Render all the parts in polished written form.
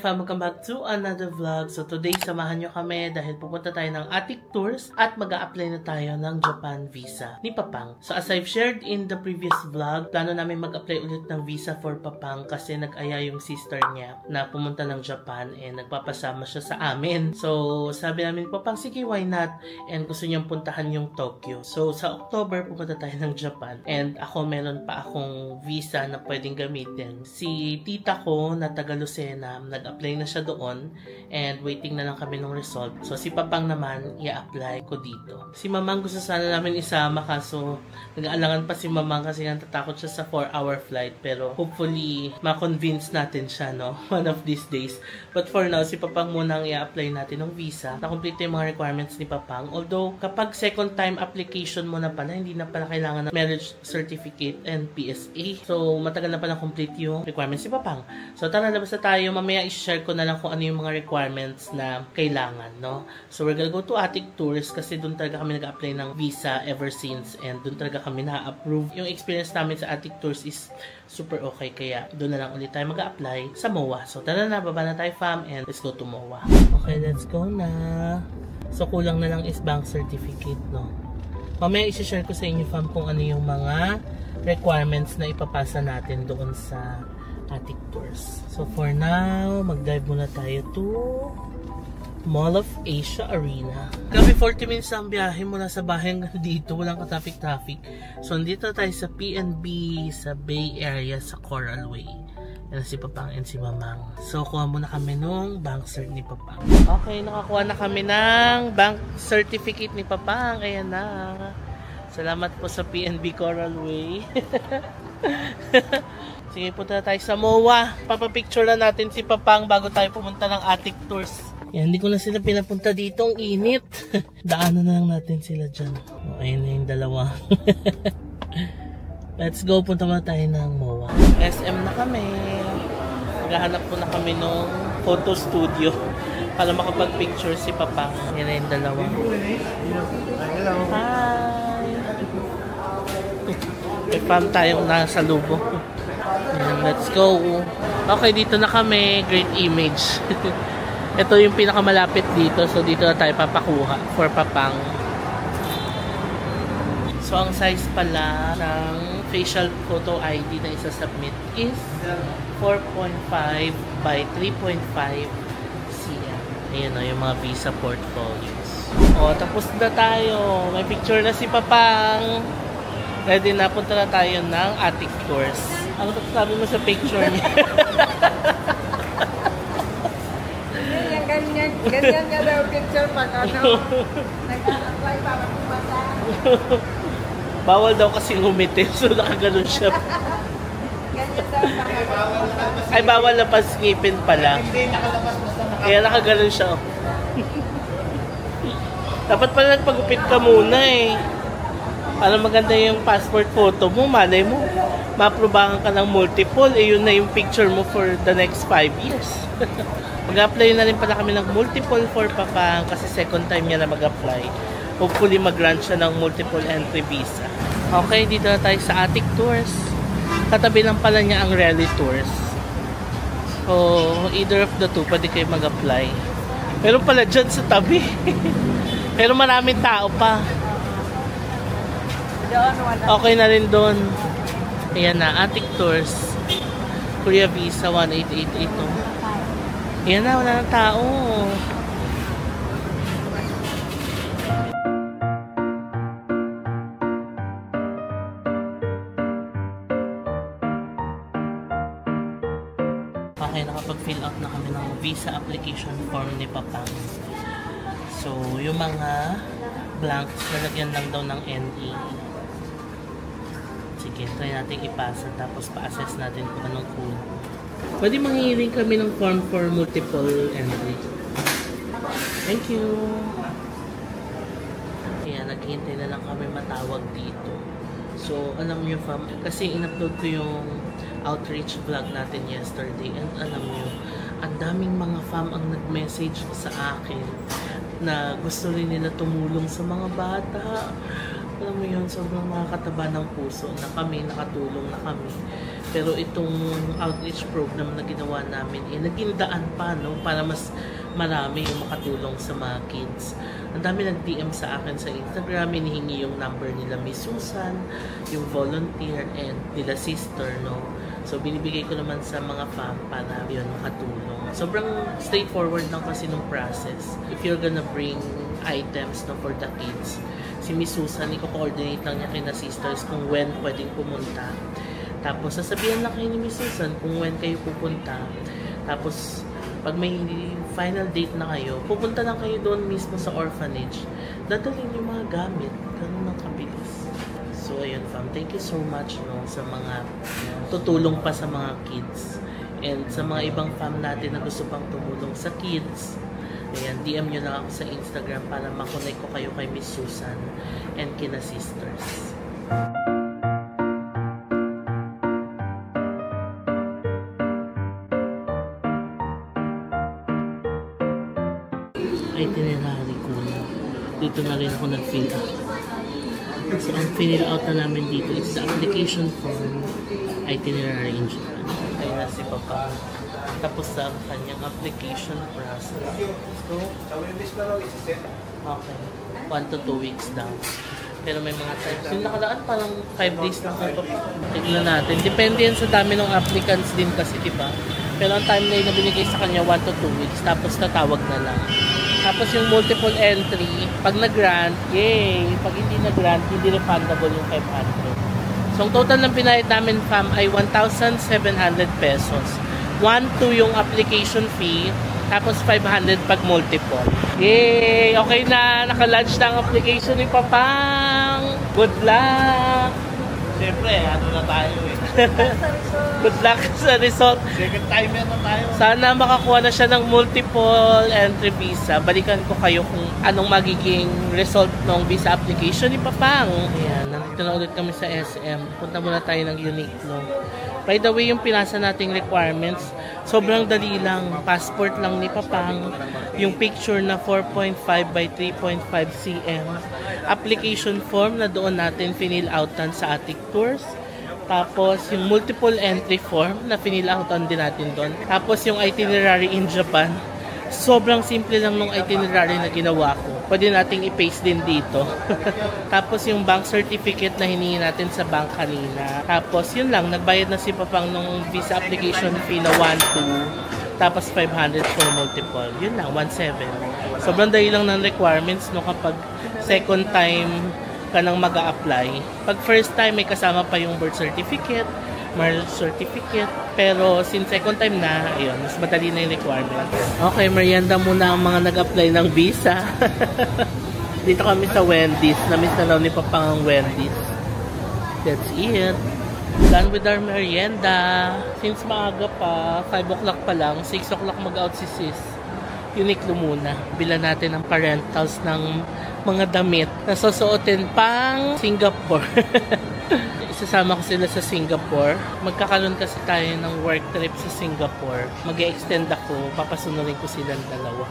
fam, welcome back to another vlog. So today, samahan nyo kami dahil pupunta tayo ng Attic Tours at mag-a-apply na tayo ng Japan visa ni Papang. So as I've shared in the previous vlog, plano namin mag-apply ulit ng visa for Papang kasi nag-aya yung sister niya na pumunta ng Japan and nagpapasama siya sa amin. So sabi namin, Papang, sige, why not? And gusto niyang puntahan yung Tokyo. So sa October, pupunta tayo ng Japan. And ako, meron pa akong visa na pwedeng gamitin. Si tita ko na taga Lucena, nag-apply na siya doon and waiting na lang kami ng result. So si Papang naman, i-apply ko dito. Si Mamang gusto sana namin isama kaso nag-aalangan pa si Mamang kasi natatakot siya sa 4-hour flight, pero hopefully ma-convince natin siya, no? One of these days. But for now, si Papang muna ang i-apply natin ng visa. Na-complete yung mga requirements ni Papang. Although kapag second time application mo na pala, hindi na pala kailangan ng marriage certificate and PSA. So matagal na pala complete yung requirements ni Papang. So tara, labas na tayo. Mamaya i-share ko na lang kung ano yung mga requirements na kailangan, no? So we're gonna go to Attic Tours kasi doon talaga kami nag-apply ng visa ever since and doon talaga kami na-approve. Yung experience namin sa Attic Tours is super okay, kaya doon na lang ulit tayo mag-apply sa MOA. So tara na, baba na tayo fam and let's go to MOA. Okay, let's go na. So kulang na lang is bank certificate, no? Mamaya i-share ko sa inyo fam kung ano yung mga requirements na ipapasa natin doon sa Attic Tours. So for now, mag-dive muna tayo to Mall of Asia Arena. Grabe, 40 minutes ang biyahe mula sa bahay hanggang dito. Walang ka-traffic. So nandito tayo sa PNB sa Bay Area sa Coral Way. Yan si Papang and si Mamang. So kuha muna kami nung bank cert ni Papang. Okay, nakakuha na kami ng bank certificate ni Papang. Ayan na. Salamat po sa PNB Coral Way. Sige, punta tayo sa MOA. Papapicture na natin si Papang bago tayo pumunta ng Attic Tours. Yan, hindi ko na sila pinapunta dito. Ang init. Daanan na lang natin sila dyan. Ayun na yung dalawa. Let's go. Punta muna tayo ng MOA. SM na kami. Maghahanap po na kami ng photo studio para makapag-picture si Papang. Yan na yung dalawa. Hello. Hi. May fam tayong nasa lubo. And let's go. Okay, dito na kami. Great image. Ito yung pinakamalapit dito. So dito na tayo papakuha for Papang. So ang size pala ng facial photo ID na isa-submit is 4.5 by 3.5 cm. Ayan o, yung mga visa portfolios. O, tapos na tayo. May picture na si Papang. Ready na, punta na tayo ng Attic Tours. Ano sabi mo sa picture niya? Ganyan nga daw picture pag ano, nag-apply para pumunta. Bawal daw kasi ngumiti, so nakaganon siya. Ganyan daw. Ay, bawal na pasngipin pala. Kaya nakaganon siya. Dapat pala nagpagupit ka muna eh. Para maganda yung passport photo mo, malay mo, maaprubahan ka ng multiple, eh yun na yung picture mo for the next 5 years. Mag-apply na rin pala kami ng multiple for Papang kasi second time niya na mag-apply. Hopefully mag-grant siya ng multiple entry visa. Okay, dito na tayo sa Attic Tours. Katabi lang pala niya ang Rally Tours. So, either of the two, pwede kayo mag-apply. Pero pala dyan sa tabi. Pero maraming tao pa. Okay na rin doon. Ayan na, Attic Tours. Korea Visa 1888 to. Ayan na, wala ng tao. Okay, nakapag-fill out na kami ng visa application form ni Papang. So, yung mga blanks, lalagyan lang daw ng NE. Sige, try natin ipasa tapos pa-assess natin kung anong kulang. Pwede manghihiling kami ng form for multiple entry. Thank you! Kaya naghihintay na lang kami matawag dito. So, alam nyo fam, kasi in-upload ko yung outreach vlog natin yesterday and alam nyo, ang daming mga fam ang nag-message sa akin na gusto rin nila tumulong sa mga bata. Alam mo yun, sobrang makakataba ng puso na kami, nakatulong na kami. Pero itong outreach program na ginawa namin, naging daan pa, no? Para mas marami yung makatulong sa mga kids. Ang dami nag-DM sa akin sa Instagram, hinihingi yung number nila Miss Susan, yung volunteer, and nila sister, no? So, binibigay ko naman sa mga fam para yun makatulong. Sobrang straightforward lang kasi nung process. If you're gonna bring items, no, for the kids, si Miss Susan, i-coordinate lang niya kina sisters kung when pwedeng pumunta. Tapos, sasabihan lang kayo ni Miss Susan kung when kayo pupunta. Tapos, pag may final date na kayo, pupunta lang kayo doon mismo sa orphanage. Dadalhin yung mga gamit. Ganun ang kabilis. So, ayun fam. Thank you so much, no, sa mga tutulong pa sa mga kids. And sa mga ibang fam natin na gusto pang tumulong sa kids, ayan, DM nyo lang ako sa Instagram para makonect ko kayo kay Miss Susan and kina sisters. Itinerary ko na. Dito na rin ako nag-fill out. So, ang fill out na namin dito is the application form, itinerary in Japan. Kaya na si Papa. Tapos sa kanyang application process. So, okay. 1 to 2 weeks daw. Pero may mga times. Yung nakalaan parang 5 days lang kung tignan natin. Depende yan sa dami ng applicants din kasi, diba? Pero ang timeline na binigay sa kanya 1 to 2 weeks. Tapos tatawag na lang. Tapos yung multiple entry, pag nag-grant, yay! Pag hindi nag-grant, hindi refundable yung 500. So, ang total ng binayad namin, fam, ay 1,700 pesos. 1,200 yung application fee, tapos 500 pag multiple. Yay! Okay na, naka-launch na ang application ni Papang! Good luck! Siyempre, ano na tayo eh. Good luck sa result. Second timer na tayo. Sana makakuha na siya ng multiple entry visa. Balikan ko kayo kung anong magiging result ng visa application ni Papang. Ayan, nandito na ulit kami sa SM. Punta muna tayo ng Uniqlo. By the way, yung pinasa nating requirements, sobrang dali lang. Passport lang ni Papang. Yung picture na 4.5 by 3.5 cm. Application form na doon natin finil outan sa Attic Tours. Tapos, yung multiple entry form na finil outan din natin doon. Tapos, yung itinerary in Japan. Sobrang simple lang nung itinerary na ginawa ko. Pwede nating i-paste din dito. Tapos, yung bank certificate na hiningi natin sa bank kanina. Tapos, yun lang. Nagbayad na si Papang nung visa application fee na 1,200. Tapos, 500 for multiple. Yun lang, 1,700. Sobrang dali lang ng requirements no kapag second time ka nang mag-a-apply. Pag first time, may kasama pa yung birth certificate, marriage certificate. Pero since second time na, ayun, mas madali na yung requirements. Okay, merienda muna ang mga nag-apply ng visa. Dito kami sa Wendy's. Na-miss na daw ni Papang ang Wendy's. That's it. Done with our merienda. Since maaga pa, 5 o'clock pa lang, 6 o'clock mag-out si sis. Uniqlo muna. Bila natin ang parentals ng mga damit na susuotin pang Singapore. Isasama ko sila sa Singapore. Magkakaroon kasi tayo ng work trip sa Singapore. Mag-e-extend ako. Papasunurin ko silang dalawa.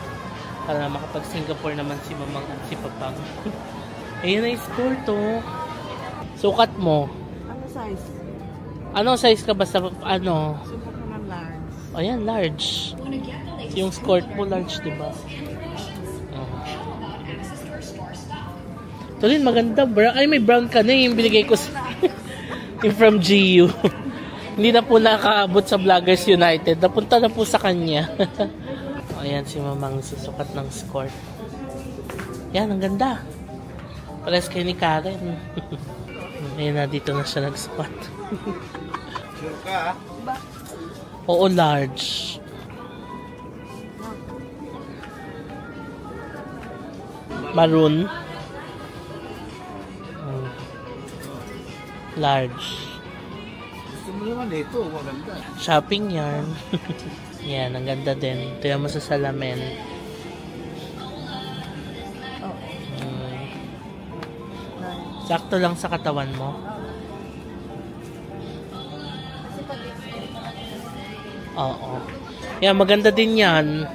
Para makapag-Singapore naman si Mamang at si Papang. Ayun na yung store to. Sukat mo. Ano size? Anong size ka ba sa ano? Sukat mo ng large. Ayan, large. Yung skirt mo large, diba? Tulin, maganda. Ay, may brown ka na yung binigay ko sa yung from GU. Hindi na po nakaabot sa Vloggers United. Napunta na po sa kanya. Ayan, si Mamang susukat ng skirt. Yan, ang ganda. Pares kayo ni Karen. Ayan na, dito na siya nag-squat. Sure ka? Oo, large. Maroon. Large. Gusto mo naman ito, maganda. Shopping yarn. Yan, ang ganda din. Ito yung sa salamin. Sakto lang sa katawan mo. Oo. Yan, maganda din yan.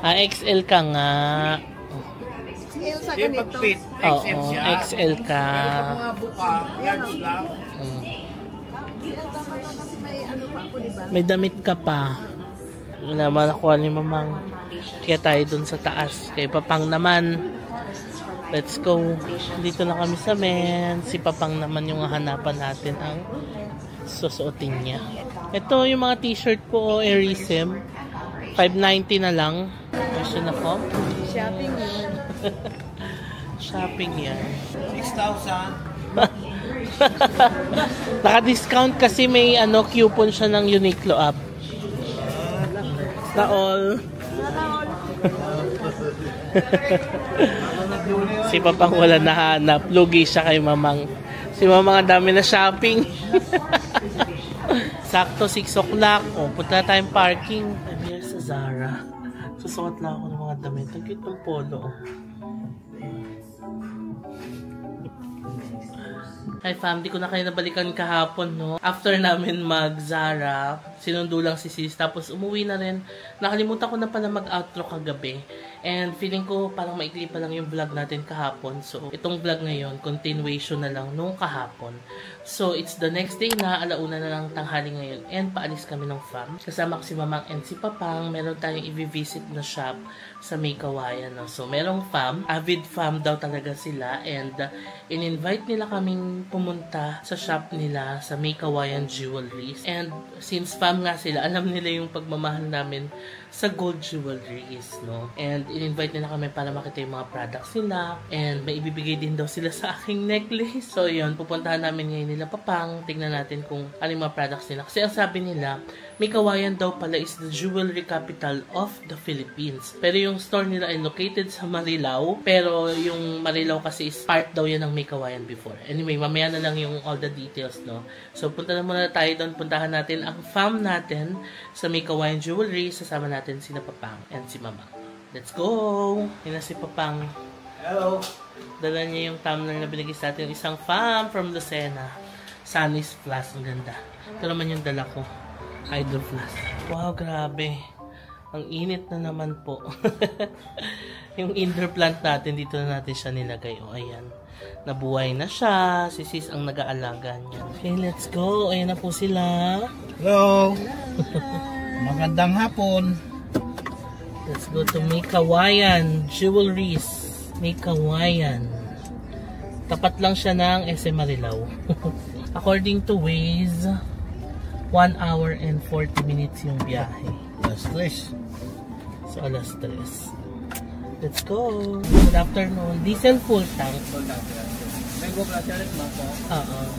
XL ka nga. XL sa Di ganito. pag-fit, Oo, XL siya. XL ka. Pero pag mga buka, large lang. Kasi may ano pa ako, diba? May damit ka pa. Wala man nakuha ni Mamang. Kaya tayo dun sa taas. Kay Papang naman. Let's go. Dito na kami sa men. Si Papang naman yung hanapan natin ang susuotin niya. Ito yung mga t-shirt ko, Airism. $5.90 na lang. Question ako. Shopping yun. Shopping yan. 6,000. Naka-discount kasi may coupon siya ng Uniqlo app. Na all. Si Papang wala nahanap. Lugi siya kay Mamang. Si Mamang ang dami na shopping. Sakto 6 o'clock. Punta na tayong parking. I'm here sa Zara. Susuot lang ako ng mga damit. Ang cute ng polo. Hi fam, di ko na kayo nabalikan kahapon, no? After namin mag-Zara, sinundo lang si sis, tapos umuwi na rin. Nakalimutan ko na pala mag-outro kagabi. And feeling ko parang maikli pa lang yung vlog natin kahapon. So, itong vlog ngayon, continuation na lang nung kahapon. So, it's the next day na, alauna na lang tanghali ngayon. And paalis kami ng fam. Kasama ko si Mamang and si Papang. Meron tayong i-visit na shop sa May Kawayan, no? So, merong fam. Avid fam daw talaga sila. And in-invite nila kaming pumunta sa shop nila sa May Kawayan Jewelries. And since fam nga sila, alam nila yung pagmamahal namin sa gold jewelries, no? And in-invite nila kami para makita yung mga products nila. And may ibibigay din daw sila sa aking necklace. So, yun, pupuntahan namin ngayon nila Papang. Tingnan natin kung ano yung mga products nila. Kasi ang sabi nila, May Kawayan daw pala is the jewelry capital of the Philippines. Pero yung store nila ay located sa Marilao. Pero yung Marilao kasi is part daw yan ng May Kawayan before. Anyway, mamaya na lang yung all the details, no? So, punta na muna tayo doon. Puntahan natin ang fam natin sa May Kawayan Jewelry. Sasama natin sina Papang and si Mama. Let's go! Yan na si Papang. Hello. Dala niya yung tumbler na binigay sa atin. Isang fam from Lucena. Sunny's Flask. Ang ganda. Ito naman yung dala ko. Hydro Flask. Wow, grabe. Ang init na naman po. Yung indoor plant natin, dito na natin siya nilagay. O, ayan. Nabuhay na siya. Si sis ang nag-aalaga niya. Okay, let's go. Ayan na po sila. Hello. Magandang hapon. Let's go to May Kawayan Jewelries. May Kawayan. Tapat lang siya ng SM Marilao. According to Waze, 1 hour and 40 minutes yung biyahe. Alas 3. So, alas 3. Let's go. Good afternoon. Diesel full tank.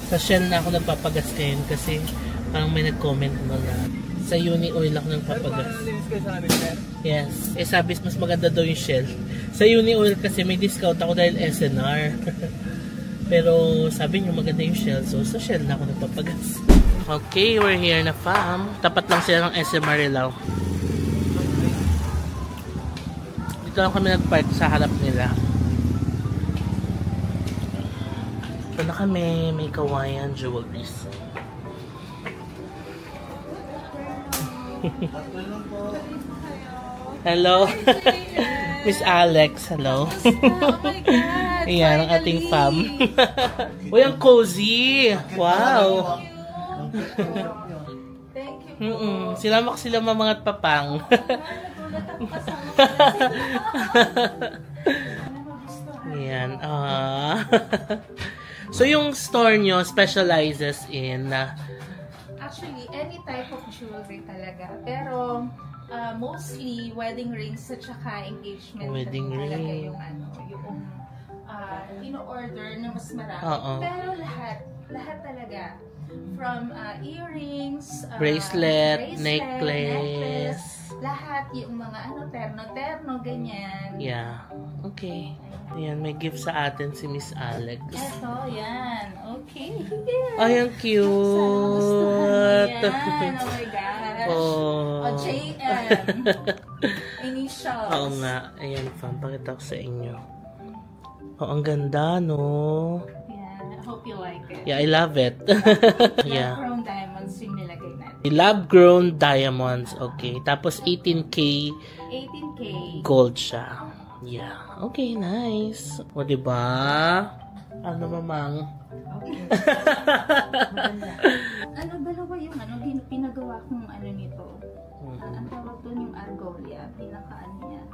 Sa Shell na ako nagpapagas ngayon kasi parang may nag-comment mo na sa Uni Oil ako nagpapagas. Yes. Eh sabi mas maganda daw yung Shell. Sa Uni Oil kasi may discount ako dahil SNR. Pero sabi niyo maganda yung Shell. So sa Shell na ako nagpapagas. Okay, we're here na fam. Tapat lang sila ng SM Marilao. Dito lang kami nagpark sa harap nila. Ito na kami, May Kawayan Jewelries. Hello. Miss Alex, hello. Oh my God! Ayan, ang ating fam. Uy, ang cozy! Wow! Thank you. Sila mga at Papang. Ayan. So, yung store nyo specializes in... Actually, any type of jewelry talaga. Pero, mostly, wedding rings at saka engagement Wedding talaga ring. yung ino-order na mas marami. Oo. Pero lahat talaga. From earrings, Bracelet, necklace. Lahat yung mga terno-terno, ganyan. Yeah. Okay. Ayan, may gift sa atin si Miss Alex. Eto, yan. Okay. Ay, ang cute. Yan. Oh my gosh. Oh. JM. Initials. Oo nga. Ayan, fam. Pakita ko sa inyo. Oh, ang ganda, no? Yeah, I hope you like it. Yeah, I love it. Yeah. Lab-grown diamonds yung nilagay natin. Lab-grown diamonds. Okay. Tapos 18K 18K. gold siya. Yeah. Okay, nice. O, diba? Ano, mamang? Okay. Ano, dalawa yung pinagawa kong ano nito. Ang tawag doon yung argolia. Pinaka-ano niya.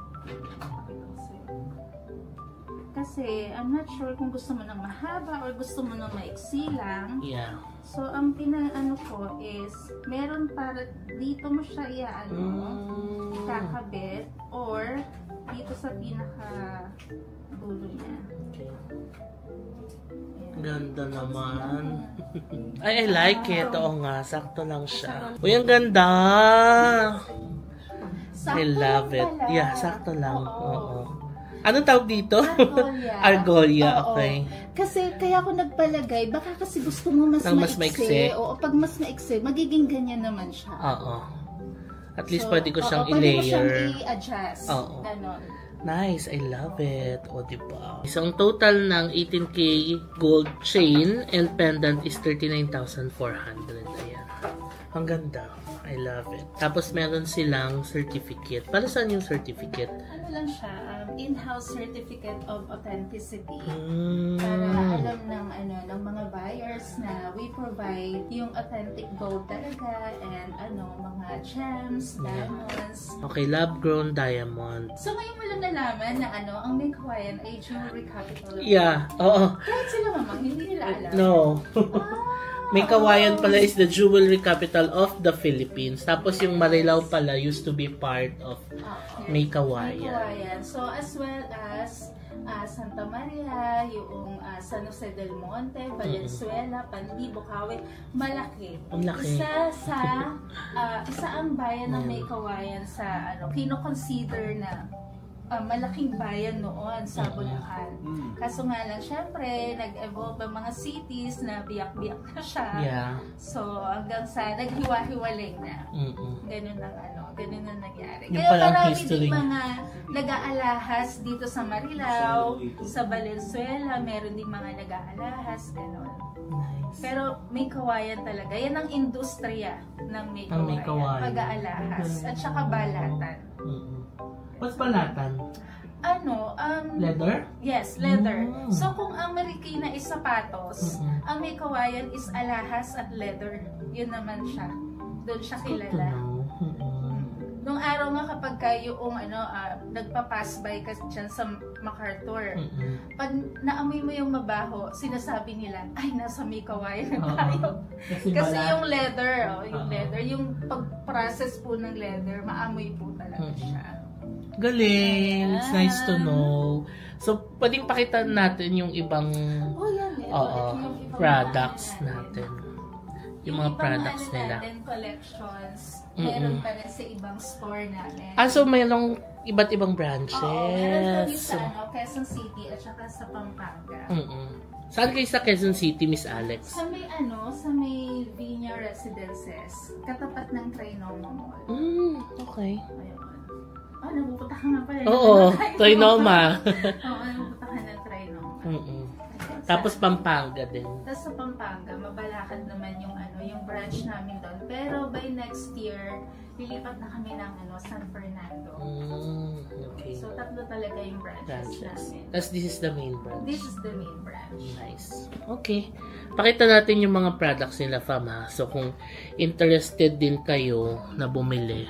Kasi, I'm not sure kung gusto mo ng mahaba or gusto mo ng maiksi lang. Yeah. So, ang pinaano ko is, meron para dito mo siya ikakabit or dito sa pinaka-dulo niya. Okay. Ganda naman. Ay, I like it. Oo nga, sakto lang siya. Uy, ang ganda! I love it. Yeah, sakto lang. Oo. Anong tawag dito? Argolia. Argolia, Oo. okay. Kasi kaya ako nagpalagay, baka kasi gusto mo mas maiksi. Oo, pag mas maiksi, magiging ganyan naman siya. Oo. At least pwede ko siyang pwede mo i-layer. siyang i-adjust. Oo. Ganon. Nice, I love it. O, diba? Isang total ng 18K gold chain and pendant is 39,400. Ayan. Ang ganda. I love it. Tapos meron silang certificate. Para saan yung certificate? Ano lang siya, in-house certificate of authenticity. Mm. Para alam ng mga buyers na we provide yung authentic gold talaga and mga gems, diamonds. Okay, lab-grown diamond. So ngayon mo lang nalaman na ang Make Hawaiian ay jewelry capital. Yeah, oo. Kahit sila mamang, hindi nila alam. No. Make Hawaiian pala is the jewelry capital of the Philippines. Tapos yung Marilao pala used to be part of Make Hawaiian. So as well as Santa Maria, yung San Jose del Monte, Valenzuela, Pandi, Bukawi, malaki. Ang laki. Isa ang bayan ng Make Hawaiian sa kino-consider na malaking bayan noon sa Bulacan. Kaso nga lang, syempre, nag-evolve ang mga cities na biyak-biyak na siya. Yeah. So, hanggang sa naghiwa-hiwalay na. Ganun ang nangyari. Yung Kaya palang marami history. din mga nag-aalahas dito sa Marilao, sa Valenzuela, meron din mga nag-aalahas, ganun. Nice. Pero Make Hawaiian talaga. Yan ang industriya ng Make Ang Make Hawaiian. Pag-aalahas. At saka balatan. What's balatan? Leather? Yes, leather. So, kung ang Marikina is sapatos, ang Make Hawaiian is alahas at leather. Yun naman siya. Doon siya kilala. Nung araw nga kapag kayo nagpa-pass by ka dyan sa MacArthur, pag naamoy mo yung mabaho, sinasabi nila, ay, nasa Make Hawaiian na tayo. Kasi yung leather, yung pag-process po ng leather, maamoy po talaga siya. Galing! It's nice to know. So, pwedeng pakita natin yung ibang products natin. Yung mga products nila. Collections, meron pa rin sa ibang store namin. So mayroong iba't ibang branches. Oo, meron kami sa Quezon City at saka sa Pampanga. Saan kayo sa Quezon City, Miss Alex? Sa may Viña Residences, katapat ng Trinoma Mall. Okay. Napupunta ka nga pala. Oo, Trinoma. Oo, napupunta ka ng Trinoma. Tapos Pampanga din. Tapos sa Pampanga, mabalakad naman yung branch namin doon. Pero by next year, lilipat na kami ng San Fernando. Okay. So tatlo talaga yung branches namin. Tapos this is the main branch. This is the main branch. Nice. Okay. Pakita natin yung mga products nila, Fam, ha? So kung interested din kayo na bumili.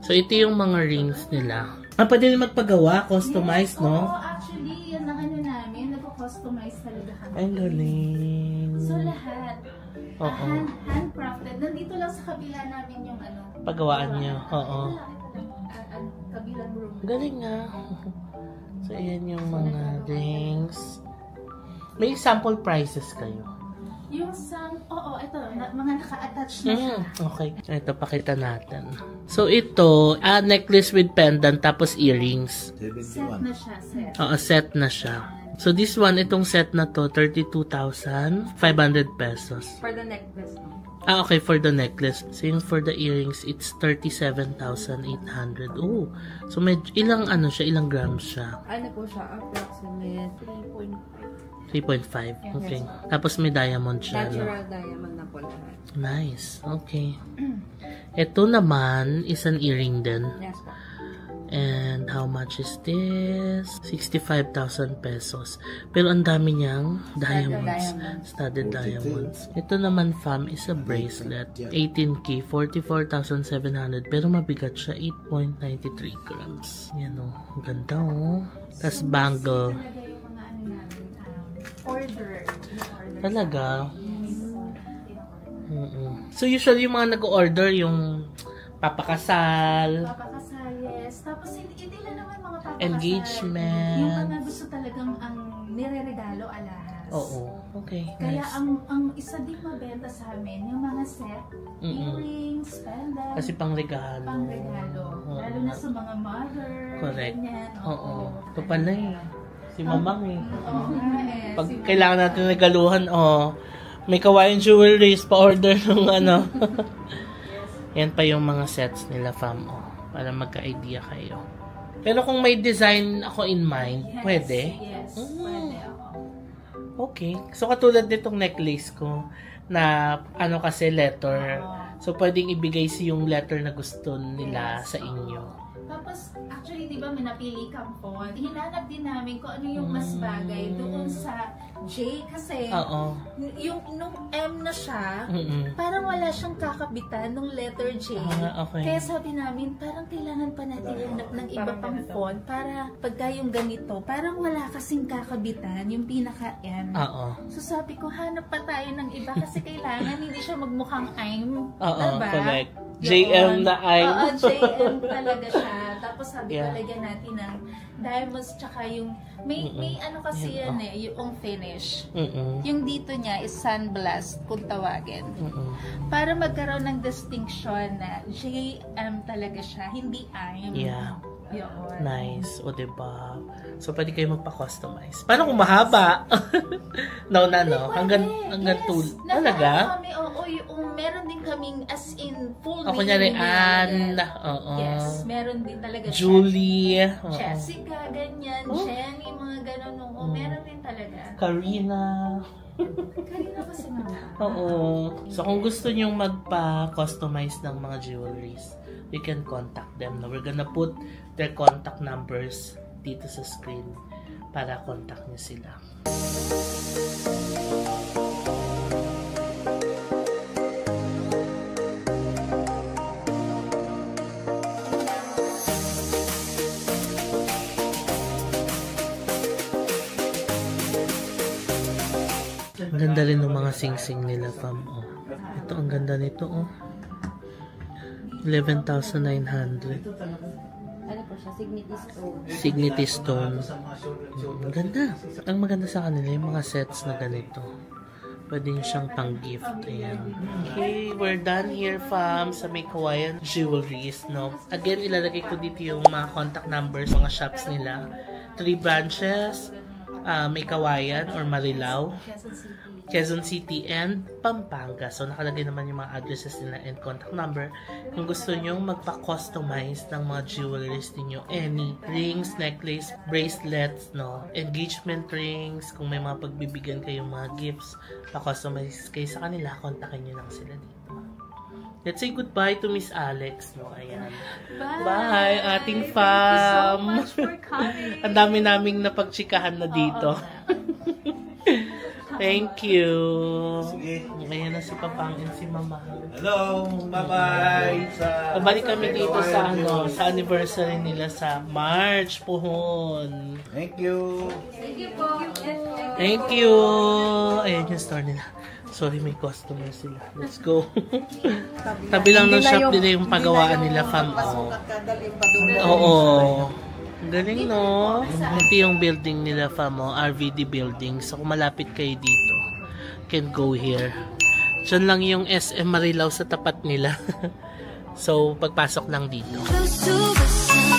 So ito yung mga rings nila. Pwede rin magpagawa, customize, yes, no? Oo, actually, yan ang namin. Nag-customize talaga kami. Ang galing. So lahat. Handcrafted. Nandito lang sa kabila namin yung paggawaan niyo. Oo. Kabilang room. Galing nga. So ayan yung mga rings. May sample prices kayo. Yung ito, mga naka-attach na siya. Okay. Ito, pakita natin. So, ito, necklace with pendant, tapos earrings. Set na siya, set. Set na siya. So, this one, itong set na to, 32,500 pesos. For the necklace. Okay, for the necklace. So, yung for the earrings, it's 37,800. Oh, so ilang grams siya? Ano po siya? Approximate 3.5. Okay. Tapos may diamond siya. Natural diamond na po lahat. Nice. Okay. Ito naman is an earring din. Yes po. And how much is this? 65,000 pesos. Pero ang dami niyang diamonds. Studded diamonds. Ito naman, fam, is a bracelet. 18K, 44,700. Pero mabigat siya, 8.93 grams. Yan o. Ang ganda o. Tapos bangle. Order. Talaga? So usually yung mga nag-order yung papakasal, Yes. Tapos hindi lang naman mga papakasal. engagement. Yung mga gusto talagang ang nire-regalo alahas. Oo. Okay. Kaya Nice. ang isa din mabenta sa amin, yung mga set, earrings, pendant, Kasi pang-regalo. pang-regalo. Oo. Lalo na sa mga mother. Correct. Ganyan. Oo. Ito pala eh. Si Mamang eh. Oo nga eh. Pag kailangan natin regaluhan, may kawain jewelries pa-order ng ano. Yan pa yung mga sets nila, fam. Para magka-idea kayo. Pero kung may design ako in mind, Yes, pwede. Yes, pwede ako. Okay. So, katulad nitong necklace ko, na ano kasi letter. So, pwedeng ibigay yung letter na gusto nila sa inyo. Tapos, actually, di ba, may napili kang font. Hinanap din namin kung ano yung mas bagay doon sa J. Kasi, Oo. yung nung M na siya, Mm-mm. parang wala siyang kakabitan nung letter J. Okay. Kaya sabi namin, parang kailangan pa natin hanap ng iba pang font para pagka yung ganito, parang wala kasing kakabitan, yung pinaka-M. Oo. So sabi ko, hanap pa tayo ng iba kasi kailangan hindi siya magmukhang I'm. Oo, Diba? correct. Yun. JM na I'm. Oo, JM talaga siya. Tapos sabi Yeah. ko, lagyan natin ng diamonds tsaka yung, may ano kasi yan eh, yung finish. Mm-mm. Yung dito niya is sunblast, kung tawagin. Mm-mm. Para magkaroon ng distinction na JM talaga siya, hindi I'm. Yeah. Yun. Nice. O, diba? So, pwede kayo magpa-customize. Paano kung mahaba? No. Hanggang tool. Talaga? Kami, yung meron din kaming as in full Ako nyari, name. Ann. Oo. Yes, meron din talaga siya. Julie. Oo. Jessica, ganyan. Oh. Jenny, mga ganon. Oo, meron din talaga. Karina. Kanina ba si Mama? Oo. So, kung gusto nyong magpa-customize ng mga jewelries, you can contact them. We're gonna put their contact numbers dito sa screen para contact nyo sila. Ang ganda rin ng mga sing-sing nila, fam. Ito, ang ganda nito, 11,900. Ano po siya? Signity stone. Signity stone. Ang ganda. Ang maganda sa kanila yung mga sets na ganito. Pwede nyo siyang pang-gift. Ayan. Okay, we're done here, fam, sa may Hawaiian jewelries, no? Again, ilalagay ko dito yung mga contact numbers, mga shops nila. 3 branches, may Kawayan or Marilao, Quezon City, and Pampanga. So, nakalagay naman yung mga addresses nila and contact number. Kung gusto nyo magpa-customize ng mga jewelries ninyo, any rings, necklace, bracelets, no, engagement rings, kung may mga pagbibigyan kayong mga gifts, pa-customize kayo sa kanila, kontakin nyo lang sila dito. Let's say goodbye to Miss Alex, no? Ayan. Bye, ating fam. Thank you so much for coming. Ang dami naming napagtsikahan na dito. Thank you. Sige. Ayan na si Papang and si Mama. Hello, bye-bye. Balik kami dito sa sa anniversary nila sa March Puhon. Thank you. Thank you. Ayan yung store nila. Sorry, may customer sila. Let's go. Tabi lang ng shop nila yung pagawaan nila, fam. Oo. Galing, no? Ito yung building nila, fam. RVD building. So, kung malapit kayo dito, can go here. Diyan lang yung SM Marilao sa tapat nila. So, pagpasok lang dito. Close to the sun.